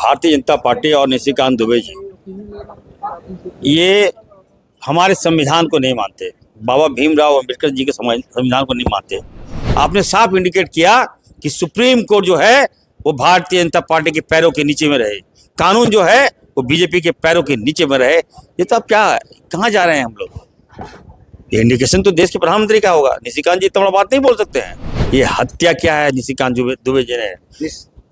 Bharatiya Janata party और निशिकांत दुबे जी ये हमारे संविधान को नहीं मानते, बाबा भीमराव अंबेडकर जी के संविधान को नहीं मानते। आपने साफ इंडिकेट किया कि सुप्रीम कोर्ट जो है वो भारतीय जनता पार्टी के पैरों के नीचे में रहे, कानून जो है वो बीजेपी के पैरों के नीचे में रहे। ये तो अब क्या, कहाँ जा रहे हैं हम लोग? ये इंडिकेशन तो देश के प्रधानमंत्री का होगा। निशिकांत जी इतना बड़ा बात नहीं बोल सकते हैं। ये हत्या क्या है निशिकांत दुबे जी ने?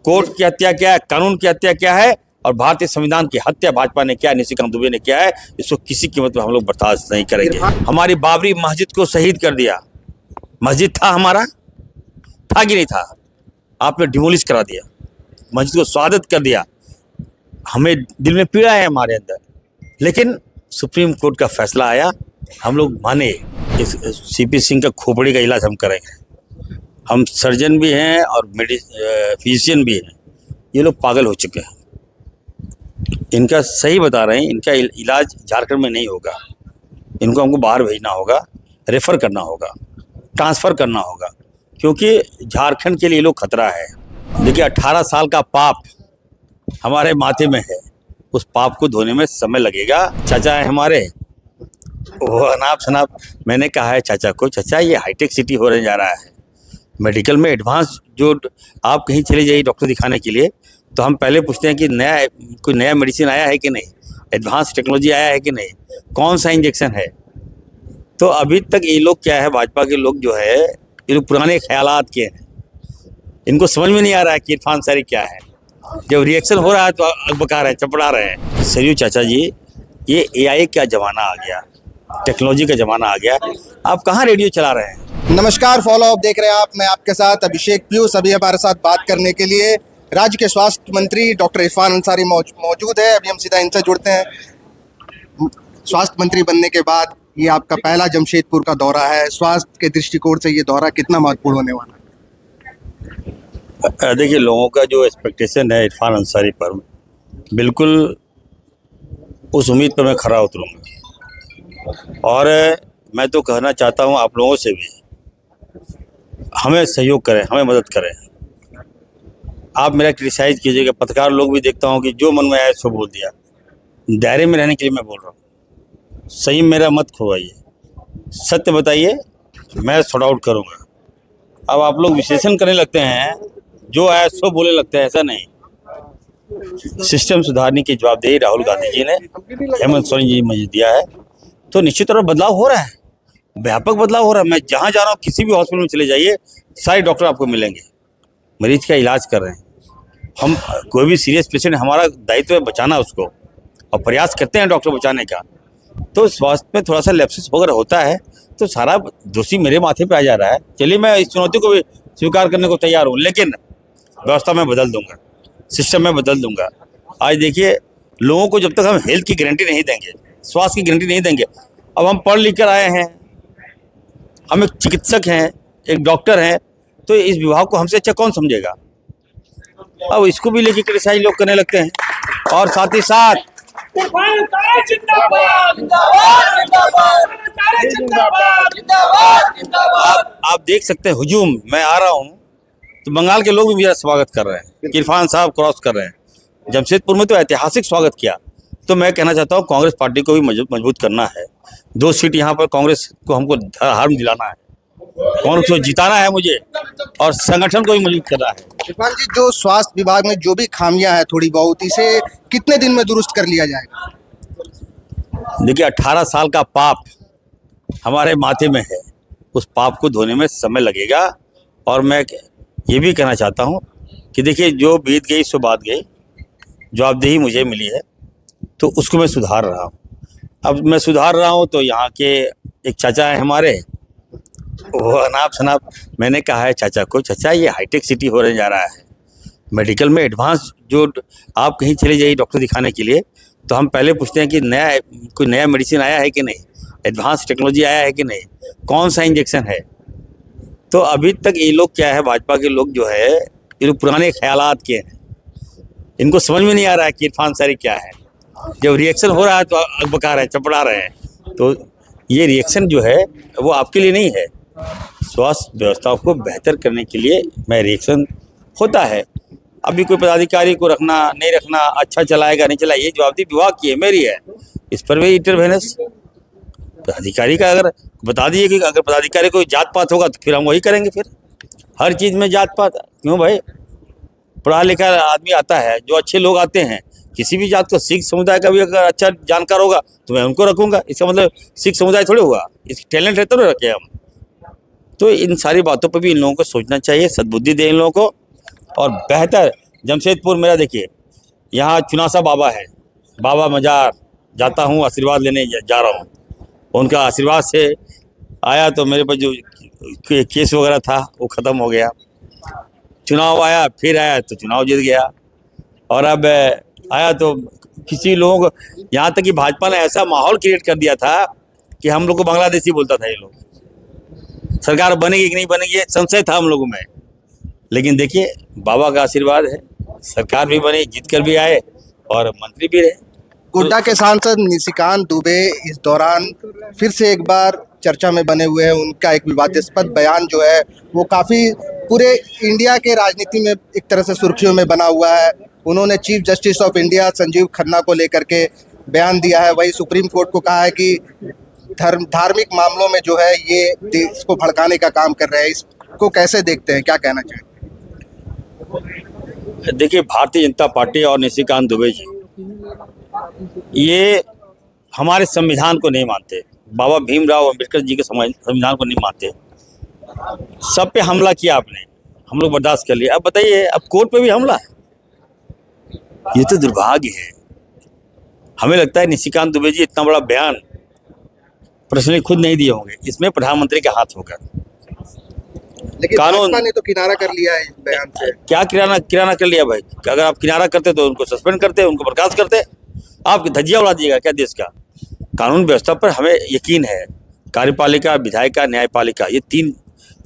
कोर्ट की हत्या क्या है, कानून की हत्या क्या है, और भारतीय संविधान की हत्या भाजपा ने क्या है, निशिकांत दुबे ने क्या है, इसको किसी कीमत पर हम लोग बर्दाश्त नहीं करेंगे। हमारी बाबरी मस्जिद को शहीद कर दिया। मस्जिद था हमारा, था कि नहीं था? आपने डिमोलिश करा दिया, मस्जिद को स्वागत कर दिया। हमें दिल में पीड़ा है हमारे अंदर, लेकिन सुप्रीम कोर्ट का फैसला आया, हम लोग माने। इस सीपी सिंह का खोपड़ी का इलाज हम करेंगे। हम सर्जन भी हैं और फिजिशियन भी हैं। ये लोग पागल हो चुके हैं। इनका सही बता रहे हैं, इनका इलाज झारखंड में नहीं होगा। इनको हमको बाहर भेजना होगा, रेफ़र करना होगा, ट्रांसफ़र करना होगा, क्योंकि झारखंड के लिए लोग खतरा है। देखिए 18 साल का पाप हमारे माथे में है, उस पाप को धोने में समय लगेगा। चाचा है हमारे, वो अनाप शनाप, मैंने कहा है चाचा को, चाचा ये हाईटेक सिटी होने जा रहा है, मेडिकल में एडवांस। जो आप कहीं चले जाइए डॉक्टर दिखाने के लिए, तो हम पहले पूछते हैं कि कोई नया मेडिसिन आया है कि नहीं, एडवांस टेक्नोलॉजी आया है कि नहीं, कौन सा इंजेक्शन है। तो अभी तक ये लोग क्या है, भाजपा के लोग जो है, ये लोग पुराने ख्यालात के हैं। इनको समझ में नहीं आ रहा है कि इरफान अंसारी क्या है। जब रिएक्शन हो रहा है तो अकबका रहे हैं, चपड़ा रहे हैं। सरयू चाचा जी, ये AI का ज़माना आ गया, टेक्नोलॉजी का ज़माना आ गया। आप कहाँ रेडियो चला रहे हैं? नमस्कार, फॉलो अप देख रहे हैं आप। मैं आपके साथ अभिषेक पीयूष। अभी हमारे साथ बात करने के लिए राज्य के स्वास्थ्य मंत्री डॉक्टर इरफान अंसारी मौजूद है। अभी हम सीधा इनसे जुड़ते हैं। स्वास्थ्य मंत्री बनने के बाद ये आपका पहला जमशेदपुर का दौरा है। स्वास्थ्य के दृष्टिकोण से ये दौरा कितना महत्वपूर्ण होने वाला है? देखिए, लोगों का जो एक्सपेक्टेशन है इरफान अंसारी पर, बिल्कुल उस उम्मीद पर मैं खरा उतरूँगा। और मैं तो कहना चाहता हूँ आप लोगों से भी, हमें सहयोग करें, हमें मदद करें। आप मेरा क्रिटिसाइज कीजिएगा, पत्रकार लोग भी देखता हूँ कि जो मन में आया सो बोल दिया। दायरे में रहने के लिए मैं बोल रहा हूँ। सही मेरा मत खोवाइए, सत्य बताइए, मैं सॉर्ट आउट करूँगा। अब आप लोग विश्लेषण करने लगते हैं, जो आया सो बोलने लगते हैं, ऐसा नहीं। सिस्टम सुधारने की जवाबदेही राहुल गांधी जी ने, हेमंत सोरेन जी मुझे दिया है, तो निश्चित तौर पर बदलाव हो रहा है, व्यापक बदलाव हो रहा है। मैं जहाँ जा रहा हूँ, किसी भी हॉस्पिटल में चले जाइए, सारे डॉक्टर आपको मिलेंगे, मरीज का इलाज कर रहे हैं। हम कोई भी सीरियस पेशेंट, हमारा दायित्व है बचाना उसको, और प्रयास करते हैं डॉक्टर बचाने का। तो स्वास्थ्य में थोड़ा सा लैप्सेस वगैरह होता है, तो सारा दोषी मेरे माथे पे आ जा रहा है। चलिए, मैं इस चुनौती को भी स्वीकार करने को तैयार हूँ, लेकिन व्यवस्था में बदल दूंगा, सिस्टम में बदल दूंगा। आज देखिए, लोगों को जब तक हम हेल्थ की गारंटी नहीं देंगे, स्वास्थ्य की गारंटी नहीं देंगे, अब हम पढ़ लिख कर आए हैं, हम एक चिकित्सक हैं, एक डॉक्टर हैं, तो इस विभाग को हमसे अच्छा कौन समझेगा? अब इसको भी लेके क्रिटिसाइज लोग करने लगते हैं। और साथ ही साथ आप देख सकते हैं, हुजूम, मैं आ रहा हूँ तो बंगाल के लोग भी मेरा स्वागत कर रहे हैं कि इरफान साहब क्रॉस कर रहे हैं। जमशेदपुर में तो ऐतिहासिक स्वागत किया। तो मैं कहना चाहता हूँ, कांग्रेस पार्टी को भी मजबूत करना है। 2 सीट यहाँ पर कांग्रेस को हमको हार में दिलाना है, कांग्रेस को जिताना है मुझे, और संगठन को भी मजबूत करना है। इरफान जी, जो स्वास्थ्य विभाग में जो भी खामियां हैं थोड़ी बहुत, इसे कितने दिन में दुरुस्त कर लिया जाएगा? देखिए 18 साल का पाप हमारे माथे में है, उस पाप को धोने में समय लगेगा। और मैं ये भी कहना चाहता हूँ कि देखिए, जो बीत गई सो बात गई, जवाबदेही मुझे मिली है तो उसको मैं सुधार रहा हूँ। अब मैं सुधार रहा हूँ तो यहाँ के एक चाचा है हमारे, वो अनाप शनाप, मैंने कहा है चाचा को, चाचा ये हाईटेक सिटी होने जा रहा है, मेडिकल में एडवांस। जो आप कहीं चले जाइए डॉक्टर दिखाने के लिए, तो हम पहले पूछते हैं कि कोई नया मेडिसिन आया है कि नहीं, एडवांस टेक्नोलॉजी आया है कि नहीं, कौन सा इंजेक्शन है। तो अभी तक ये लोग क्या है, भाजपा के लोग जो है, ये लोग पुराने ख्यालात के हैं। इनको समझ में नहीं आ रहा है कि इरफान अंसारी क्या है। जब रिएक्शन हो रहा है तो अकबका रहे हैं, चपड़ा रहे हैं। तो ये रिएक्शन जो है वो आपके लिए नहीं है, स्वास्थ्य व्यवस्था को बेहतर करने के लिए मैं रिएक्शन होता है। अभी कोई पदाधिकारी को रखना नहीं रखना, अच्छा चलाएगा नहीं चलाएगा, ये जवाबदेही विभाग की है, मेरी है। इस पर भी इंटरवेनेंस पदाधिकारी का अगर बता दिए कि अगर पदाधिकारी कोई जात पात होगा तो फिर हम वही करेंगे। फिर हर चीज़ में जात पात क्यों भाई? पढ़ा लिखा आदमी आता है, जो अच्छे लोग आते हैं, किसी भी जात को, सिख समुदाय का भी अगर अच्छा जानकार होगा तो मैं उनको रखूंगा। इसका मतलब सिख समुदाय थोड़े हुआ, इसकी टैलेंट है तो रखे हम। तो इन सारी बातों पर भी इन लोगों को सोचना चाहिए, सद्बुद्धि दें इन लोगों को। और बेहतर जमशेदपुर मेरा देखिए, यहाँ चुनासा बाबा है, बाबा मजार जाता हूँ, आशीर्वाद लेने जा रहा हूँ। उनका आशीर्वाद से आया तो मेरे पर जो केस वगैरह था वो ख़त्म हो गया। चुनाव आया, फिर आया तो चुनाव जीत गया। और अब आया तो किसी लोगों को, यहाँ तक कि भाजपा ने ऐसा माहौल क्रिएट कर दिया था कि हम लोग को बांग्लादेशी बोलता था ये लोग। सरकार बनेगी कि नहीं बनेगी संशय था हम लोगों में, लेकिन देखिए बाबा का आशीर्वाद है, सरकार भी बनी, जीत कर भी आए और मंत्री भी रहे। गोड्डा के सांसद निशिकांत दुबे इस दौरान फिर से एक बार चर्चा में बने हुए हैं। उनका एक विवादास्पद बयान जो है वो काफ़ी पूरे इंडिया के राजनीति में एक तरह से सुर्खियों में बना हुआ है। उन्होंने chief justice of India Sanjeev Khanna को लेकर के बयान दिया है। वही सुप्रीम कोर्ट को कहा है कि धार्मिक मामलों में जो है ये देश को भड़काने का काम कर रहे हैं। इसको कैसे देखते हैं, क्या कहना चाहिए? देखिए, भारतीय जनता पार्टी और निशिकांत दुबे जी ये हमारे संविधान को नहीं मानते, बाबा भीमराव अंबेडकर जी के संविधान को नहीं मानते। सब पे हमला किया आपने, हम लोग बर्दाश्त कर लिया। अब बताइए, अब कोर्ट पे भी हमला है, ये तो दुर्भाग्य है। हमें लगता है निशिकांत दुबे जी इतना बड़ा बयान पर्सनली खुद नहीं दिए होंगे, इसमें प्रधानमंत्री का हाथ होगा। लेकिन कानून भाजपा ने तो किनारा कर लिया है इस बयान से। क्या किराना कर लिया भाई? अगर आप किनारा करते तो उनको सस्पेंड करते, उनको बर्खास्त करते। आप धज्जियां उड़ा दीजिएगा क्या देश का? कानून व्यवस्था पर हमें यकीन है। कार्यपालिका, विधायिका, न्यायपालिका, ये तीन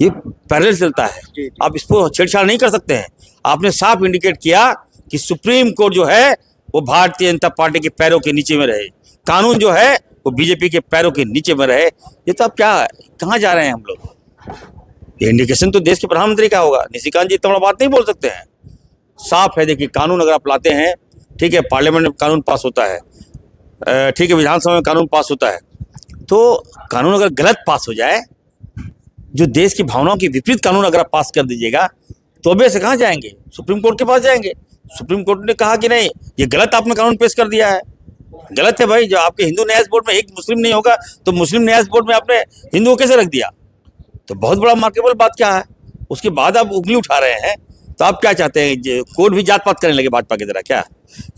ये पैरेलल चलता है। आप इसको छेड़छाड़ नहीं कर सकते हैं। आपने साफ इंडिकेट किया कि सुप्रीम कोर्ट जो है वो भारतीय जनता पार्टी के पैरों के नीचे में रहे, कानून जो है वो बीजेपी के पैरों के नीचे में रहे। ये तो आप क्या, कहाँ जा रहे हैं हम लोग? ये इंडिकेशन तो देश के प्रधानमंत्री का होगा। निशिकांत जी इतना बड़ा बात नहीं बोल सकते हैं। साफ है, देखिए कानून अगर आप लाते हैं, ठीक है, पार्लियामेंट में कानून पास होता है, ठीक है, विधानसभा में कानून पास होता है, तो कानून अगर गलत पास हो जाए, जो देश की भावनाओं के विपरीत कानून अगर आप पास कर दीजिएगा तो अबे से कहाँ जाएंगे? सुप्रीम कोर्ट के पास जाएंगे। सुप्रीम कोर्ट ने कहा कि नहीं, ये गलत आपने कानून पेश कर दिया है, गलत है भाई। जो आपके हिंदू न्याय बोर्ड में एक मुस्लिम नहीं होगा तो मुस्लिम न्याय बोर्ड में आपने हिंदुओं कैसे रख दिया? तो बहुत बड़ा मार्केबल बात क्या है? उसके बाद आप उंगली उठा रहे हैं। तो आप क्या चाहते हैं? कोर्ट भी जात पात करने लगे भाजपा की तरह क्या?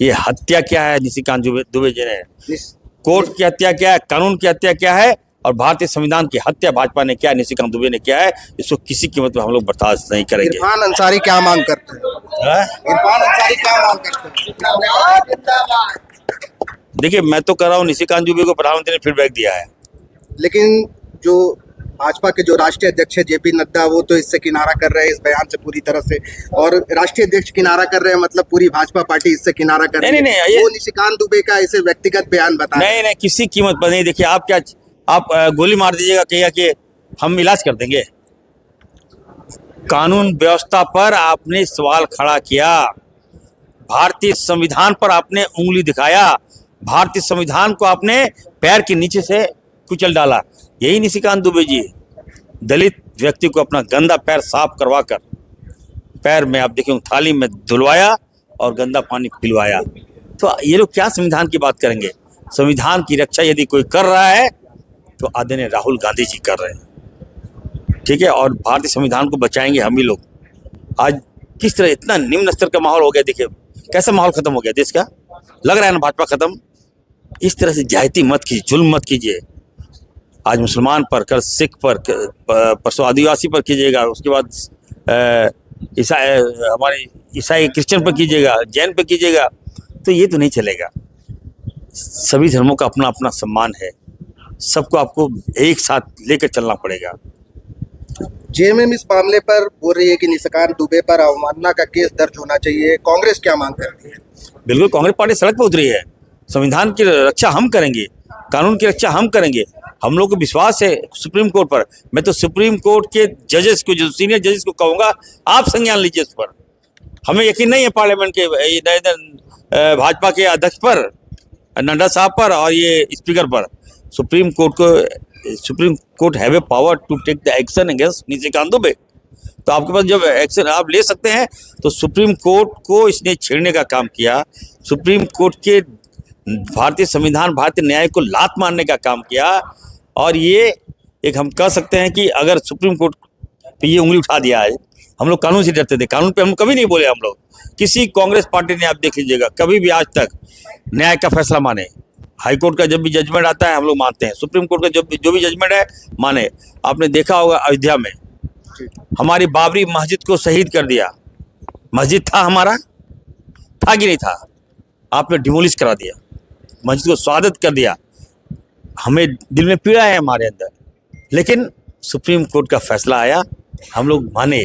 ये हत्या क्या है निशिकांत दुबे जी ने? कोर्ट की हत्या क्या है? कानून की हत्या क्या है? और भारतीय संविधान की हत्या भाजपा ने क्या, निशिकांत दुबे ने क्या है? इसको किसी कीमत पर हम लोग बर्दाश्त नहीं करेंगे। इरफान अंसारी क्या मांग करते हैं? इरफान अंसारी क्या मांग करते हैं? देखिए, मैं तो कर रहा हूँ, निशिकांत दुबे को प्रधानमंत्री ने फीडबैक दिया है। लेकिन जो भाजपा के जो राष्ट्रीय अध्यक्ष है जेपी नड्डा, वो तो इससे किनारा कर रहे हैं, इस बयान से पूरी तरह से। और राष्ट्रीय अध्यक्ष किनारा कर रहे हैं मतलब पूरी भाजपा पार्टी इससे किनारा कर रही है। नहीं, वो निशिकांत दुबे का इसे व्यक्तिगत बयान बता रहे हैं। नहीं, किसी कीमत पर नहीं। देखिए, आप क्या, आप गोली मार दीजिएगा, कहिएगा कि हम इलाज कर देंगे। कानून व्यवस्था पर आपने सवाल खड़ा किया, भारतीय संविधान पर आपने उंगली दिखाया, भारतीय संविधान को आपने पैर के नीचे से कुचल डाला। यही निशिकांत दुबे जी, दलित व्यक्ति को अपना गंदा पैर साफ करवा कर पैर में आप देखिए थाली में धुलवाया और गंदा पानी पिलवाया। तो ये लोग क्या संविधान की बात करेंगे? संविधान की रक्षा यदि कोई कर रहा है तो आदरणीय राहुल गांधी जी कर रहे हैं, ठीक है, और भारतीय संविधान को बचाएंगे हम ही लोग। आज किस तरह इतना निम्न स्तर का माहौल हो गया, देखिए कैसा माहौल खत्म हो गया देश का। लग रहा है ना भाजपा खत्म। इस तरह से ज्यादती मत कीजिए, जुल्म मत कीजिए। आज मुसलमान पर, कल सिख पर, परसों आदिवासी पर कीजिएगा, उसके बाद हमारे ईसाई क्रिश्चियन पर कीजिएगा, जैन पर कीजिएगा, तो ये तो नहीं चलेगा। सभी धर्मों का अपना अपना सम्मान है, सबको आपको एक साथ लेकर चलना पड़ेगा। जेएमएम इस मामले पर बोल रही है कि निशिकांत दुबे पर अवमानना का केस दर्ज होना चाहिए। कांग्रेस क्या मांग करती है? बिल्कुल, कांग्रेस पार्टी सड़क पर उतरी है। संविधान की रक्षा हम करेंगे, कानून की रक्षा हम करेंगे। हम लोग को विश्वास है सुप्रीम कोर्ट पर। मैं तो सुप्रीम कोर्ट के जजेस को, जो सीनियर जजेस को कहूँगा, आप संज्ञान लीजिए इस पर। हमें यकीन नहीं है पार्लियामेंट के भाजपा के अध्यक्ष पर, नड्डा साहब पर और ये स्पीकर पर। Supreme Court have a power to take the action against Nishikant Dubey. तो आपके पास जब एक्शन आप ले सकते हैं, तो सुप्रीम कोर्ट को इसने छेड़ने का काम किया, सुप्रीम कोर्ट के भारतीय संविधान, भारतीय न्याय को लात मारने का काम किया। और ये एक हम कह सकते हैं कि अगर सुप्रीम कोर्ट पे ये उंगली उठा दिया है, हम लोग कानून से डरते थे, कानून पे हम कभी नहीं बोले। हम लोग किसी कांग्रेस पार्टी ने, आप देख लीजिएगा, कभी भी आज तक न्याय का फैसला माने। हाई कोर्ट का जब भी जजमेंट आता है हम लोग मानते हैं, सुप्रीम कोर्ट का जो भी जजमेंट है माने। आपने देखा होगा अयोध्या में हमारी बाबरी मस्जिद को शहीद कर दिया। मस्जिद था हमारा, था कि नहीं था? आपने डिमोलिश करा दिया, मस्जिद को स्वागत कर दिया। हमें दिल में पीड़ा है हमारे अंदर, लेकिन सुप्रीम कोर्ट का फैसला आया, हम लोग माने,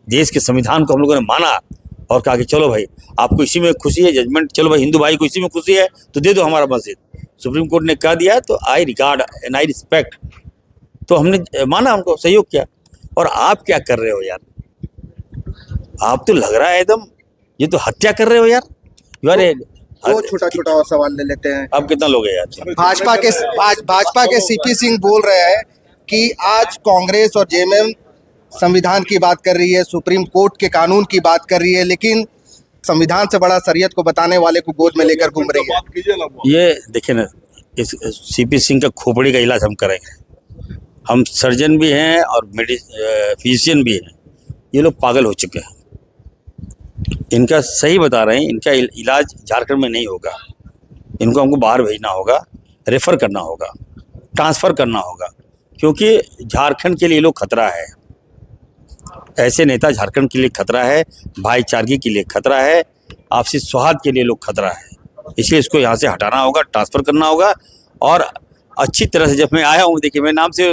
देश के संविधान को हम लोगों ने माना और कहा कि चलो भाई, आपको इसी में खुशी है, जजमेंट, चलो भाई हिंदू भाई को इसी में खुशी है तो दे दो हमारा मस्जिद। सुप्रीम कोर्ट ने कह दिया तो आई रिगार्ड एंड आई रिस्पेक्ट। तो हमने माना, हमको सहयोग किया। और आप क्या कर रहे हो यार? आप तो लग रहा है एकदम, ये तो हत्या कर रहे हो यार। वो छोटा छोटा और सवाल ले लेते हैं। आप कितना लोग हैं यार? भाजपा के सीपी सिंह बोल रहे हैं कि आज कांग्रेस और जेएमएम संविधान की बात कर रही है, सुप्रीम कोर्ट के कानून की बात कर रही है, लेकिन संविधान से बड़ा शरीयत को बताने वाले को गोद में लेकर घूम रही है। ये देखिए ना, इस सीपी सिंह का खोपड़ी का इलाज हम करेंगे। हम सर्जन भी हैं और फिजिशियन भी हैं। ये लोग पागल हो चुके हैं। इनका सही बता रहे हैं, इनका इलाज झारखंड में नहीं होगा। इनको हमको बाहर भेजना होगा, रेफ़र करना होगा, ट्रांसफ़र करना होगा, क्योंकि झारखंड के लिए लोग खतरा है। ऐसे नेता झारखंड के लिए खतरा है, भाईचारगी के लिए खतरा है, आपसी सौहार्द के लिए लोग खतरा है। इसलिए इसको यहाँ से हटाना होगा, ट्रांसफ़र करना होगा। और अच्छी तरह से, जब मैं आया हूँ, देखिए मेरे नाम से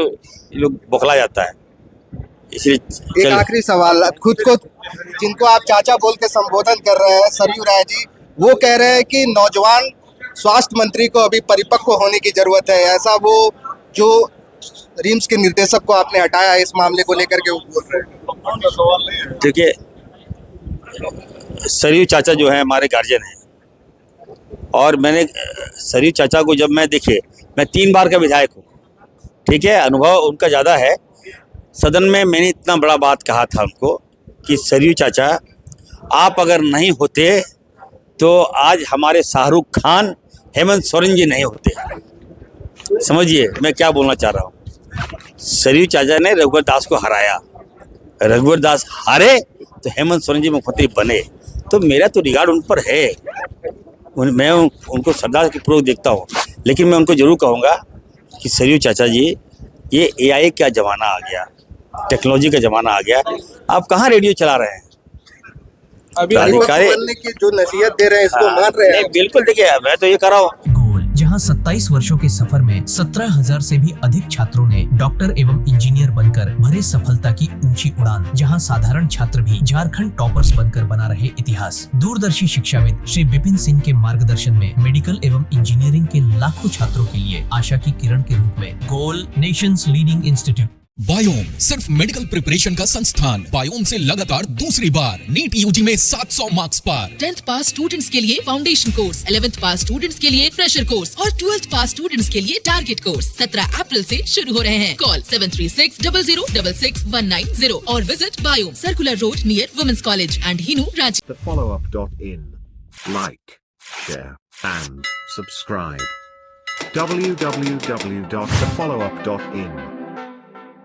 लोग बौखला जाता है। इसलिए एक आखिरी सवाल, खुद को जिनको आप चाचा बोल के संबोधन कर रहे हैं, सरयू राय जी, वो कह रहे हैं कि नौजवान स्वास्थ्य मंत्री को अभी परिपक्व होने की जरूरत है। ऐसा वो जो रिम्स के निर्देशक को आपने हटाया, इस मामले को लेकर के वो बोल रहे हैं। देखिए, सरयू चाचा जो है हमारे गार्जियन हैं, और मैंने सरयू चाचा को जब देखिए, मैं 3 बार का विधायक हूँ, ठीक है, अनुभव उनका ज़्यादा है। सदन में मैंने इतना बड़ा बात कहा था उनको कि सरयू चाचा, आप अगर नहीं होते तो आज हमारे शाहरुख खान, हेमंत सोरेन जी नहीं होते। समझिए मैं क्या बोलना चाह रहा हूँ। सरयू चाचा ने रघुवर दास को हराया, रघुवर दास हारे तो हेमंत सोरेन जी मुख्यमंत्री बने। तो मेरा तो रिगार्ड उन पर है, मैं उनको श्रद्धा के पूर्वक देखता हूँ। लेकिन मैं उनको जरूर कहूँगा कि सरयू चाचा जी, ये AI का ज़माना आ गया, टेक्नोलॉजी का ज़माना आ गया, आप कहाँ रेडियो चला रहे हैं? अभी बनने की जो नसीहत दे रहे हैं, इसको मान रहे हैं? बिल्कुल, देखिए मैं तो ये कर रहा हूँ। जहां 27 वर्षों के सफर में 17,000 से भी अधिक छात्रों ने डॉक्टर एवं इंजीनियर बनकर भरे सफलता की ऊंची उड़ान, जहां साधारण छात्र भी झारखंड टॉपर्स बनकर बना रहे इतिहास। दूरदर्शी शिक्षाविद श्री विपिन सिंह के मार्गदर्शन में मेडिकल एवं इंजीनियरिंग के लाखों छात्रों के लिए आशा की किरण के रूप में गोल, नेशंस लीडिंग इंस्टीट्यूट। बायोम सिर्फ मेडिकल प्रिपरेशन का संस्थान। बायोम से लगातार दूसरी बार नीट यूजी में 700 मार्क्स पार। 10th पास स्टूडेंट्स के लिए फाउंडेशन कोर्स, 11th पास स्टूडेंट्स के लिए फ्रेशर कोर्स और 12th पास स्टूडेंट्स के लिए टारगेट कोर्स 17 अप्रैल से शुरू हो रहे हैं। कॉल 7360066190 और visit Biome, circular road near women's college and Hinoo, Ranchi. thefollowup.in. Like, share and subscribe. www.thefollowup.in